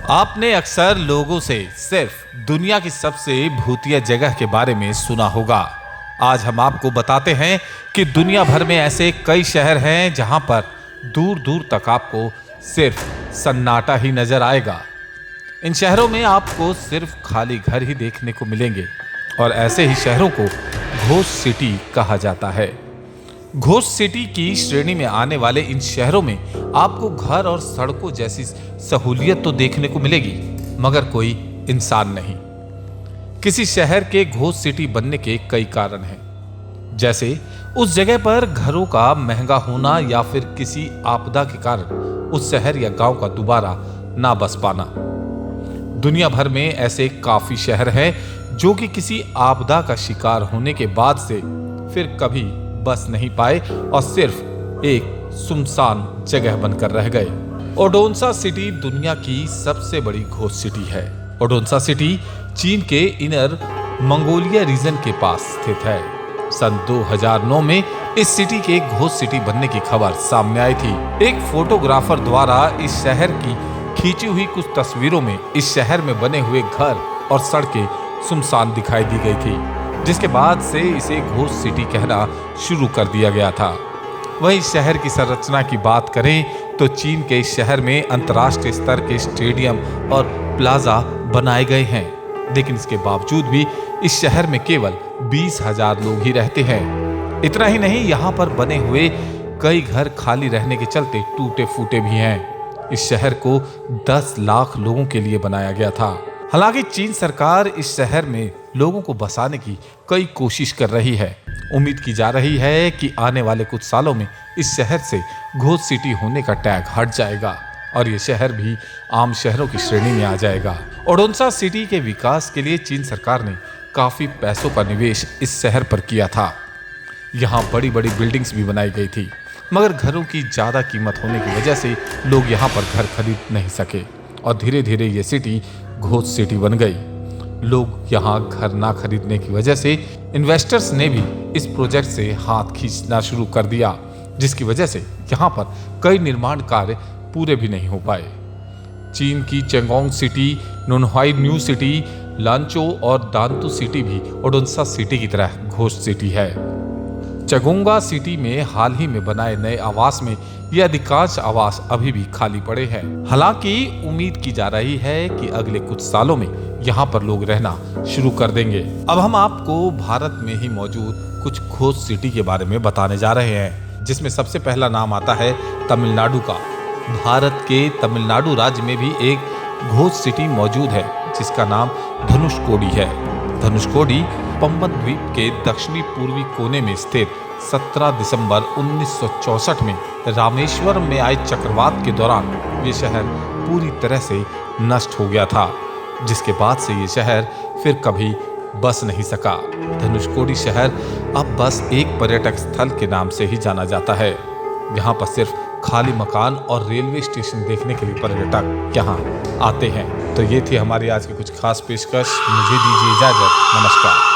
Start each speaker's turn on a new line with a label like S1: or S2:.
S1: आपने अक्सर लोगों से सिर्फ दुनिया की सबसे भूतिया जगह के बारे में सुना होगा। आज हम आपको बताते हैं कि दुनिया भर में ऐसे कई शहर हैं जहां पर दूर दूर तक आपको सिर्फ सन्नाटा ही नजर आएगा। इन शहरों में आपको सिर्फ खाली घर ही देखने को मिलेंगे और ऐसे ही शहरों को घोस्ट सिटी कहा जाता है। घोस्ट सिटी की श्रेणी में आने वाले इन शहरों में आपको घर और सड़कों जैसी सहूलियत तो देखने को मिलेगी, मगर कोई इंसान नहीं। किसी शहर के घोस्ट सिटी बनने के कई कारण हैं, जैसे उस जगह पर घरों का महंगा होना या फिर किसी आपदा के कारण उस शहर या गांव का दोबारा ना बस पाना। दुनिया भर में ऐसे काफी शहर हैं जो कि किसी आपदा का शिकार होने के बाद से फिर कभी बस नहीं पाए और सिर्फ एक सुनसान जगह बनकर रह गए। ओडोंसा सिटी दुनिया की सबसे बड़ी घोस्ट सिटी है। ओडोंसा सिटी चीन के इनर मंगोलिया रीजन के पास स्थित है। सन 2009 में इस सिटी के घोस्ट सिटी बनने की खबर सामने आई थी। एक फोटोग्राफर द्वारा इस शहर की खींची हुई कुछ तस्वीरों में इस शहर में बने हुए घर और सड़कें सुनसान दिखाई दी गई थी, जिसके बाद से इसे घोस्ट सिटी कहना शुरू कर दिया गया था। वहीं शहर की संरचना की बात करें तो चीन के इस शहर में अंतर्राष्ट्रीय स्तर के स्टेडियम और प्लाजा बनाए गए हैं, लेकिन इसके बावजूद भी इस शहर में केवल 20,000 लोग ही रहते हैं। इतना ही नहीं, यहाँ पर बने हुए कई घर खाली रहने के चलते टूटे फूटे भी हैं। इस शहर को 10 लाख लोगों के लिए बनाया गया था। हालांकि चीन सरकार इस शहर में लोगों को बसाने की कई कोशिश कर रही है। उम्मीद की जा रही है कि आने वाले कुछ सालों में इस शहर से घोस्ट सिटी होने का टैग हट जाएगा और ये शहर भी आम शहरों की श्रेणी में आ जाएगा। ओडोंसा सिटी के विकास के लिए चीन सरकार ने काफी पैसों का निवेश इस शहर पर किया था। यहाँ बड़ी बड़ी बिल्डिंग्स भी बनाई गई थी, मगर घरों की ज्यादा कीमत होने की वजह से लोग यहाँ पर घर खरीद नहीं सके और धीरे धीरे ये सिटी घोस्ट सिटी बन गई। लोग यहाँ घर ना खरीदने की वजह से इन्वेस्टर्स ने भी इस प्रोजेक्ट से हाथ खींचना शुरू कर दिया, जिसकी वजह से यहाँ पर कई निर्माण कार्य पूरे भी नहीं हो पाए। चीन की चेंगोंग सिटी, नोनहाई न्यू सिटी, लांचो और दांतु सिटी भी ओडोंसा सिटी की तरह घोस्ट सिटी है। चगोंगा सिटी में हाल ही में बनाए नए आवास में ये अधिकांश आवास अभी भी खाली पड़े हैं। हालांकि उम्मीद की जा रही है कि अगले कुछ सालों में यहाँ पर लोग रहना शुरू कर देंगे। अब हम आपको भारत में ही मौजूद कुछ घोस्ट सिटी के बारे में बताने जा रहे हैं, जिसमें सबसे पहला नाम आता है तमिलनाडु का। भारत के तमिलनाडु राज्य में भी एक घोस्ट सिटी मौजूद है, जिसका नाम धनुषकोडी है। धनुषकोडी पंबन द्वीप के दक्षिणी पूर्वी कोने में स्थित 17 दिसंबर 1964 में रामेश्वरम में आए चक्रवात के दौरान ये शहर पूरी तरह से नष्ट हो गया था, जिसके बाद से ये शहर फिर कभी बस नहीं सका। धनुषकोडी शहर अब बस एक पर्यटक स्थल के नाम से ही जाना जाता है। यहाँ पर सिर्फ खाली मकान और रेलवे स्टेशन देखने के लिए पर्यटक यहाँ आते हैं। तो ये थी हमारी आज की कुछ खास पेशकश। मुझे दीजिए इजाजत। नमस्कार।